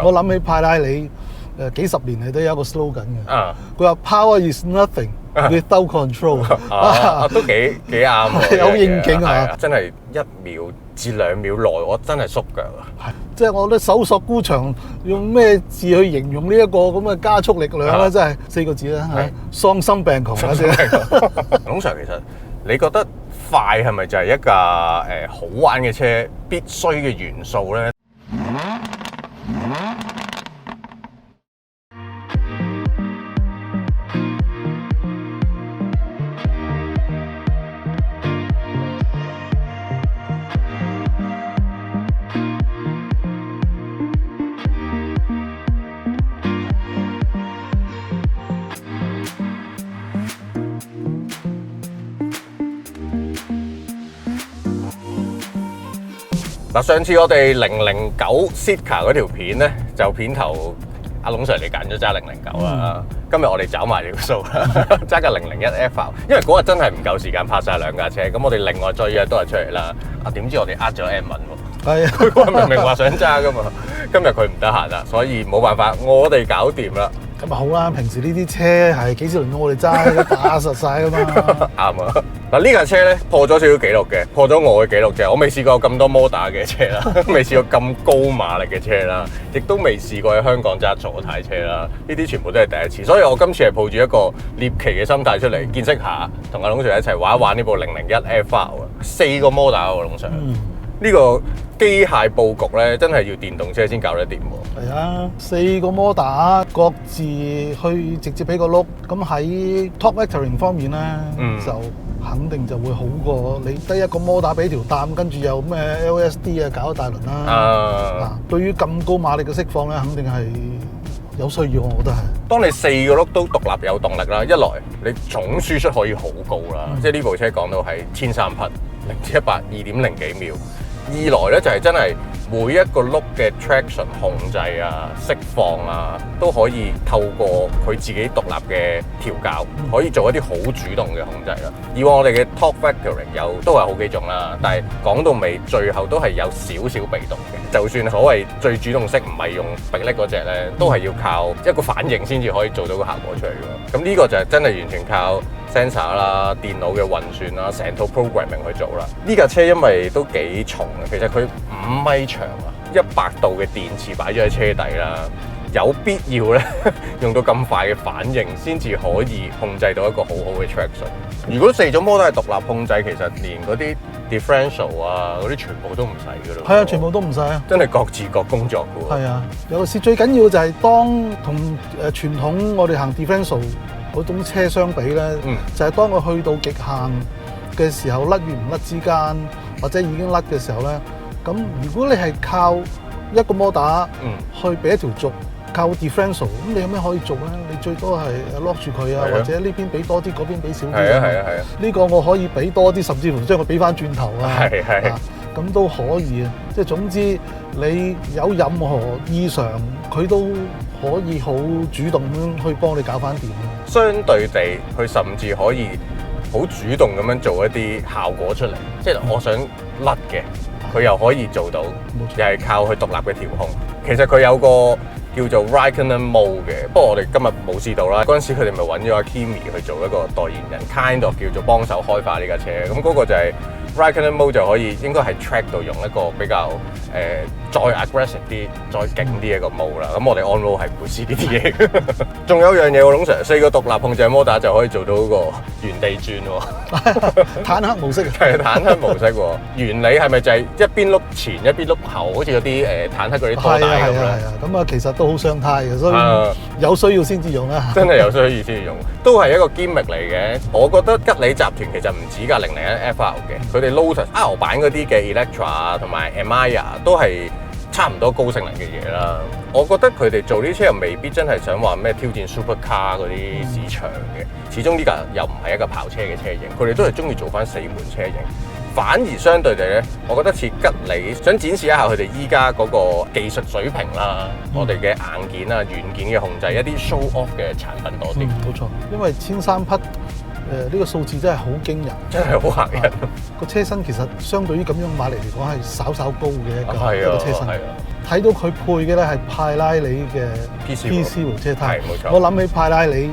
我諗起派拉利幾十年嚟都有一個 slogan 嘅，佢話 Power is nothing without control。都幾啱，好應景啊！真係1秒至2秒內，我真係縮腳啊！即係我覺得手索孤長，用咩字去形容呢一個咁嘅加速力量咧？真係4個字啦，喪心病狂啊！先。龍 Sir， 其實你覺得快係咪就係一架好玩嘅車必須嘅元素咧？嗱，上次我哋009 Sitka 嗰條片咧，就片頭阿龍 Sir 你揀咗揸009啦。今日我哋找埋條數啦，揸架001 FR， 因為嗰日真係唔夠時間拍晒2架車，咁我哋另外再約多日出嚟啦。點知我哋呃咗 Edmond 喎，係啊，佢明明話想揸噶嘛，今日佢唔得閒啦，所以冇辦法，我哋搞掂啦。咁咪好啦，平時呢啲車係幾時輪到我哋揸都打實晒噶嘛。啱啊！嗱，呢架車咧破咗少少紀錄嘅，破咗我嘅紀錄啫。我未試過咁多摩打嘅車啦，未試過咁高馬力嘅車啦，亦都未試過喺香港揸左軚車啦。呢啲全部都係第一次，所以我今次係抱住一個獵奇嘅心態出嚟見識下，同阿龍 Sir 一齊玩一玩呢部001 FR 啊，4個摩打喎，龍 Sir。呢個機械佈局咧，真係要電動車先搞得掂喎。係啊，4個摩打各自去直接俾個轆，咁喺 top vectoring 方面咧，就肯定就會好過你得一個摩打俾條擔，跟住又咩 LSD 啊搞一大輪啦。對於咁高馬力嘅釋放咧，肯定係有需要，我覺得係。當你4個轆都獨立有動力啦，一來你總輸出可以好高啦，即係呢部車講到係1300匹，0至100 2.0幾秒。二來咧就係真係每一個轆嘅 traction 控制啊、釋放啊，都可以透過佢自己獨立嘅調校，可以做一啲好主動嘅控制啦。以往我哋嘅 torque vectoring 有都係好幾種啦，但係講到尾最後都係有少少被動嘅。就算所謂最主動式唔係用迫力嗰隻咧，都係要靠一個反應先至可以做到個效果出嚟嘅。咁呢個就係真係完全靠 sensor 啦、電腦嘅運算啦、成套 programming 去做啦。呢架車因為都幾重嘅，其實佢5米長啊，100度嘅電池擺咗喺車底啦，有必要咧用到咁快嘅反應先至可以控制到一個好好嘅 traction。如果4種摩打係獨立控制，其實連嗰啲 differential 啊嗰啲全部都唔使噶咯。係啊，全部都唔使啊，真係各自各工作噶喎。係啊，尤其是最緊要就係當同傳統我哋行 differential 嗰種車相比咧，就係當佢去到極限嘅時候，甩與唔甩之間，或者已經甩嘅時候咧，咁如果你係靠一個摩打去俾一條軸，靠 differential， 咁你有咩可以做咧？你最多係 lock 住佢啊，或者呢邊俾多啲，嗰邊俾少啲。係啊。呢個我可以俾多啲，甚至乎將佢俾翻轉頭啊。咁都可以啊。即係總之，你有任何異常，佢都可以好主動咁去幫你搞翻掂。相對地，佢甚至可以好主動咁樣做一啲效果出嚟。即係我想甩嘅，佢又可以做到，又係靠佢獨立嘅調控。其實佢有個叫做 Raikkonen Mode 嘅，不過我哋今日冇試到啦。嗰陣時佢哋咪揾咗阿 Kimi 去做一個代言人 ，kind of 叫做幫手開發呢架車。咁嗰個就係 Raikkonen Mode 就可以應該係 track 度用一個比較再 aggressive 啲、再勁啲一個 mode 啦。咁我哋 on road 係唔會試呢啲嘢。仲有一樣嘢喎，龍 Sir， 4個獨立控制摩打就可以做到個原地轉喎。坦克模式係坦克模式喎。原理係咪就係一邊碌前一邊碌後，好似嗰啲坦克嗰啲拖帶咁咧？係啊。咁啊，其實都好雙胎嘅，所以有需要先至用啦。真係有需要先至用，都係一個 gimmick 嚟嘅。我覺得吉利集團其實唔止架001 FR 嘅，佢哋 Lotus R 版嗰啲嘅 Electra 同埋 Emeya 都係差唔多高性能嘅嘢啦。我覺得佢哋做呢啲車又未必真係想話咩挑戰 Supercar 嗰啲市場嘅，始終呢架又唔係一個跑車嘅車型，佢哋都係中意做翻4門車型。反而相對地咧，我覺得似吉利想展示一下佢哋依家嗰個技術水平啦，我哋嘅硬件啊、軟件嘅控制，一啲 show off 嘅產品多啲。冇錯，因為1300匹呢個數字真係好驚人，真係好嚇人。個車身其實相對於咁樣馬力嚟講係稍稍高嘅一個車身。睇到佢配嘅咧係派拉利嘅 PC 無車胎，係冇錯。我諗起派拉利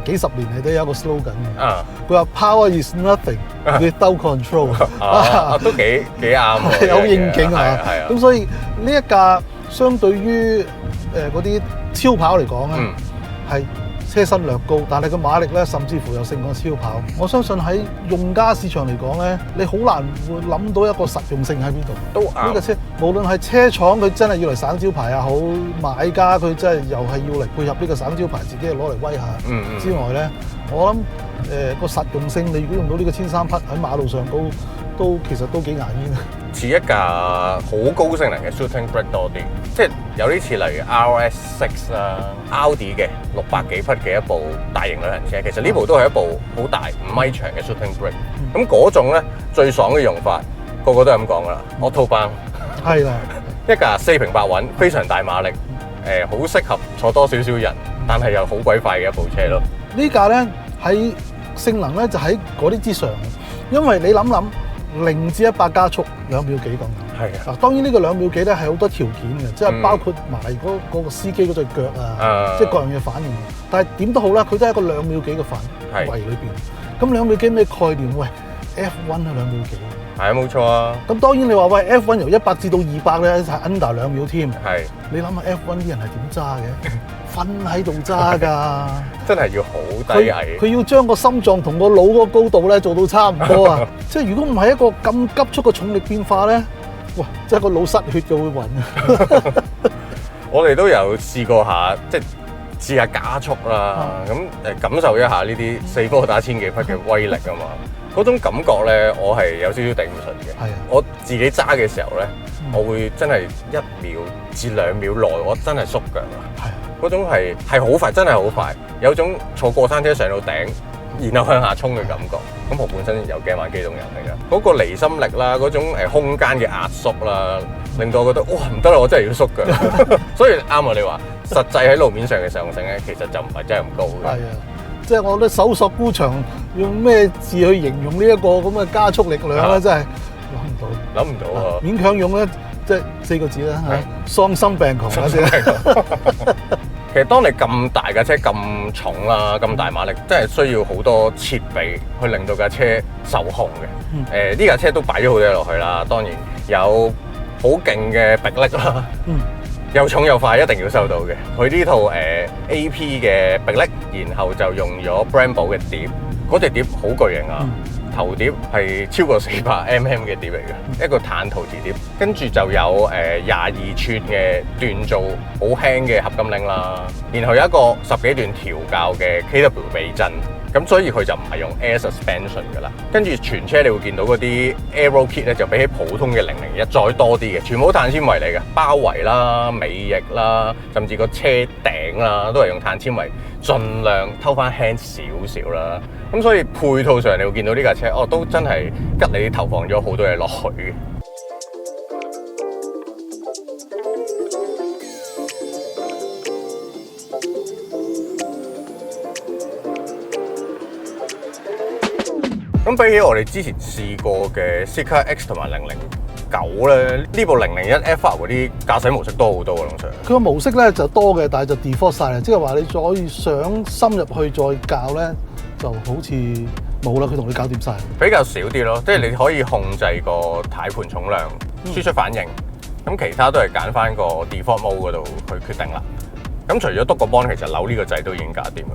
幾十年嚟都有一個 slogan 嘅，佢話 Power is nothing without control， 都幾啱喎，有應景啊！咁所以呢一架相對於嗰啲超跑嚟講咧，係車身略高，但係個馬力咧甚至乎又勝過超跑。我相信喺用家市場嚟講咧，你好難會諗到一個實用性喺邊度。都啱。呢個車無論係車廠佢真係要嚟省招牌也好，買家佢真係又係要嚟配合呢個省招牌，自己攞嚟威下之外咧，我諗個實用性，你如果用到呢個1300匹喺馬路上都其實都幾牙煙啊！似一架好高性能嘅 shooting brake 多啲，即係有啲似例如 RS6 啦、Audi 嘅600幾匹嘅一部大型旅行車，其實呢部都係一部好大5米長嘅 shooting brake。咁嗰種咧最爽嘅用法，個個都係咁講噶啦 ，Autobahn 係啦，一架4平八穩，非常大馬力，好適合坐多少少人，但係又好鬼快嘅一部車咯。呢架咧喺性能咧就喺嗰啲之上，因為你諗0至100加速2秒幾咁。係啊，當然呢個2秒幾咧係好多條件嘅，即係包括埋嗰個司機嗰對腳啊，即係各樣嘅反應。但係點都好啦，佢都係一個2秒幾嘅範圍裏邊。咁2秒幾咩概念？喂 ，F1 係2秒幾。係啊，冇錯啊。咁當然你話喂 F1 由100至到200咧係 under 2秒添。係。你諗下 F1 啲人係點揸嘅？瞓喺度揸㗎，真係要好低矮。佢要將個心臟同個腦嗰個高度咧做到差唔多啊！即係如果唔係一個咁急速嘅重力變化咧，哇！即係個腦失血就會暈啊！我哋都有試過下，即係試下加速啦，咁感受一下呢啲4波打1000幾匹嘅威力啊嘛！嗰種感覺咧，我係有少少頂唔順嘅。係啊，我自己揸嘅時候咧，我會真係1秒至2秒內，我真係縮腳啊！係啊，嗰種係好快，真係好快，有種坐過山車上到頂，然後向下衝嘅感覺。咁我本身有頸環機動人嚟㗎，嗰個離心力啦，嗰種空間嘅壓縮啦，令到我覺得哇唔得啦，我真係要縮腳。所以啱啊，你話實際喺路面上嘅實用性咧，其實就唔係真係咁高嘅。係啊。即係我覺得搜索孤場用咩字去形容呢一個咁嘅加速力量咧，真係諗唔到啊！勉強用咧，即係4個字啦嚇，喪心病狂嗰啲。其實當你咁大架車咁重啦，咁大馬力，真係需要好多設備去令到架車受控嘅。呢架車都擺咗好多嘢落去啦，當然有好勁嘅迫力啦。又重又快，一定要收到嘅。佢呢套AP 嘅迫力，然後就用咗 Brembo 嘅碟，嗰隻碟好巨型啊！頭碟係超過400mm 嘅碟嚟嘅，一個碳陶瓷碟。跟住就有22寸嘅鍛造好輕嘅合金鈴啦，然後有一個10幾段調校嘅 KW 避震。咁所以佢就唔係用 air suspension 㗎啦，跟住全車你會見到嗰啲 aero kit 咧就比起普通嘅001再多啲嘅，全部都碳纖維嚟嘅，包圍啦、尾翼啦，甚至個車頂啦都係用碳纖維，盡量偷翻輕少少啦。咁所以配套上你會見到呢架車，都真係吉你投放咗好多嘢落去嘅。咁比起我哋之前試過嘅 Zeekr X 同埋009咧，呢部001 FR 嗰啲駕駛模式多好多啊，龍 Sir。佢個模式咧就多嘅，但係就 default 晒啦，即係話你再想深入去再校咧，就好似冇啦，佢同你搞掂晒。比較少啲咯，即係你可以控制個軚盤重量、輸出反應，咁其他都係揀翻個 default mode 嗰度去決定啦。咁除咗篤個 mon，其實扭呢個掣都已經搞掂㗎。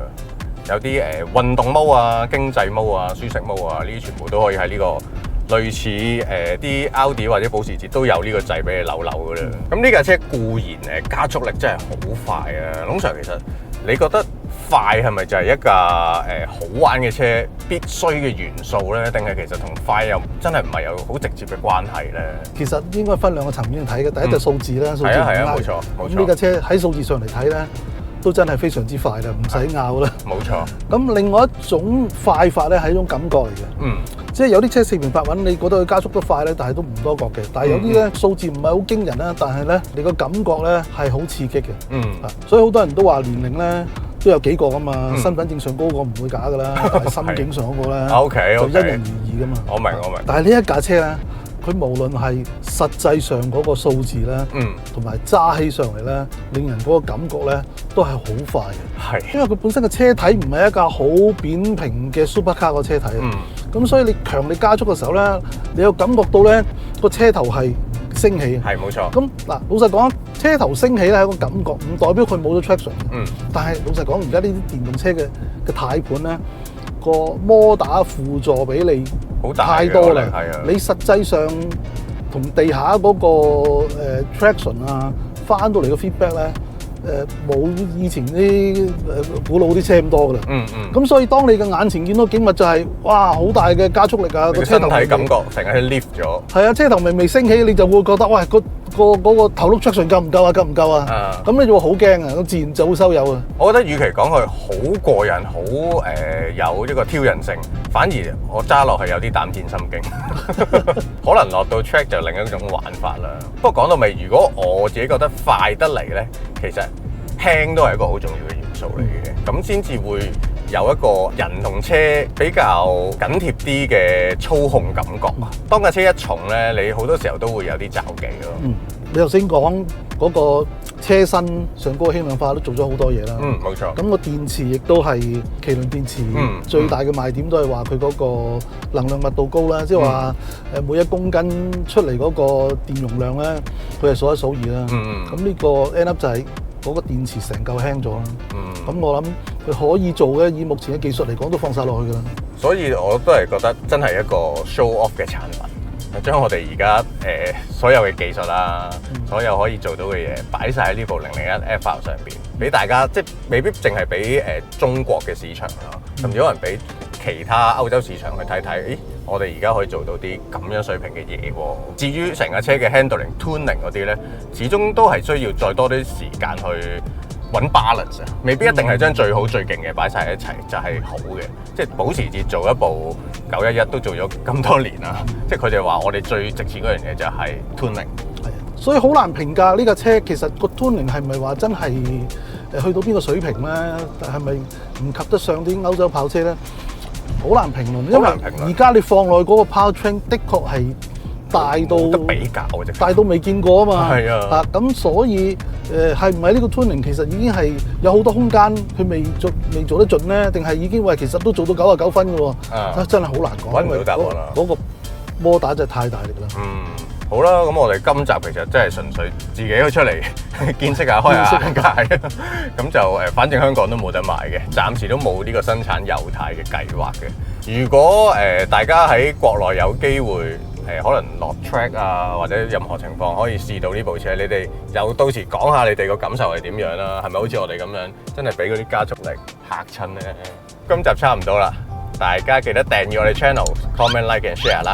有啲運動模啊、經濟模啊、舒適模啊，呢啲全部都可以喺呢個類似啲 Audi 或者保時捷都有呢個掣俾你扭㗎啦。咁呢架車固然加速力真係好快啊，龍 Sir，其實你覺得快係咪就係一架好玩嘅車必須嘅元素咧？定係其實同快又真係唔係有好直接嘅關係咧？其實應該分兩個層面去睇嘅，第一就數字啦，數字係啊，冇錯冇錯。呢架車喺數字上嚟睇咧，都真係非常之快啦，唔使拗啦。冇錯。咁另外一種快法咧係一種感覺嚟嘅。即係有啲車4平8穩，你覺得佢加速得快咧，但係都唔多覺嘅。但係有啲咧數字唔係好驚人啦，但係咧你個感覺咧係好刺激嘅。所以好多人都話年齡咧都有幾個噶嘛，身份證上高個唔會假噶啦，但係心境上嗰個咧就因人而異噶嘛。我明。但係呢一架車咧，佢無論係實際上嗰個數字咧，同埋揸起上嚟咧，令人嗰個感覺咧都係好快嘅。係，因為佢本身嘅車體唔係一架好扁平嘅 supercar 個車體啊。咁所以你強力加速嘅時候咧，你有感覺到咧個車頭係升起。係冇錯。咁嗱，老實講，車頭升起咧係一個感覺，唔代表佢冇咗 traction。但係老實講，而家呢啲電動車嘅軚盤咧，個摩打輔助俾你好大太多啦。係啊。你實際上同地下嗰個traction啊，翻到嚟個 feedback 咧。冇以前啲古老啲車咁多噶啦。咁所以當你嘅眼前見到景物就係、哇好大嘅加速力啊！個車頭身體感覺成日 lift 咗。係啊，車頭未升起，你就會覺得喂嗰個頭碌 traction 夠唔夠啊？夠唔夠啊？咁你就會好驚啊！咁自然就會收油啊。我覺得與其講佢好過癮，好有一個挑釁性，反而我揸落去有啲膽戰心驚。可能落到 track 就另一種玩法啦。不過講到尾，如果我自己覺得快得嚟咧，其實輕都係一個好重要嘅元素嚟嘅，咁先至會有一個人同車比較緊貼啲嘅操控感覺。當架車一重咧，你好多時候都會有啲罩忌咯。你頭先講嗰個車身上嗰個輕量化都做咗好多嘢啦。冇錯。咁個電池亦都係麒麟電池，最大嘅賣點都係話佢嗰個能量密度高啦，即係話每1公斤出嚟嗰個電容量咧，佢係數一數二啦。咁呢個 end up 就係嗰個電池成嚿輕咗啦。咁我諗佢可以做嘅，以目前嘅技術嚟講，都放晒落去㗎啦。所以我都係覺得真係一個 show off 嘅產品。將我哋而家所有嘅技術啦，所有可以做到嘅嘢擺晒喺呢部001 FR 上邊，俾大家即係未必淨係俾中國嘅市場咯，甚至可能俾其他歐洲市場去睇睇，咦，我哋而家可以做到啲咁樣水平嘅嘢喎。至於成架車嘅 handling、tuning 嗰啲咧，始終都係需要再多啲時間去揾 balance 啊，未必一定係將最好最勁嘅擺晒一齊就係好嘅。即係保時捷做一部911都做咗咁多年啦，即係佢哋話我哋最值錢嗰樣嘢就係 tuning。係啊，所以好難評價呢架車其實個 tuning 係咪話真係去到邊個水平咧？係咪唔及得上啲歐洲跑車咧？好難評論，因為而家你放落去嗰個 powertrain 的確係大到得比較嘅啫，大到未見過啊嘛。係啊，咁所以係唔係呢個 tuning 其實已經係有好多空間，佢未做得盡咧？定係已經話其實都做到99分嘅喎？真係好難講，揾唔到答案啦。嗰個摩打真係太大力啦。好啦，咁我哋今集其實真係純粹自己出嚟見識下開下眼界，咁就反正香港都冇得賣嘅，暫時都冇呢個生產油軚嘅計劃嘅。如果大家喺國內有機會可能落 track 啊，或者任何情況可以試到呢部車，你哋又到時講下你哋個感受係點樣啦？係咪好似我哋咁樣真係俾嗰啲加速力嚇親咧？今集差唔多啦，大家記得訂閱我哋 channel、comment、like and share 啦。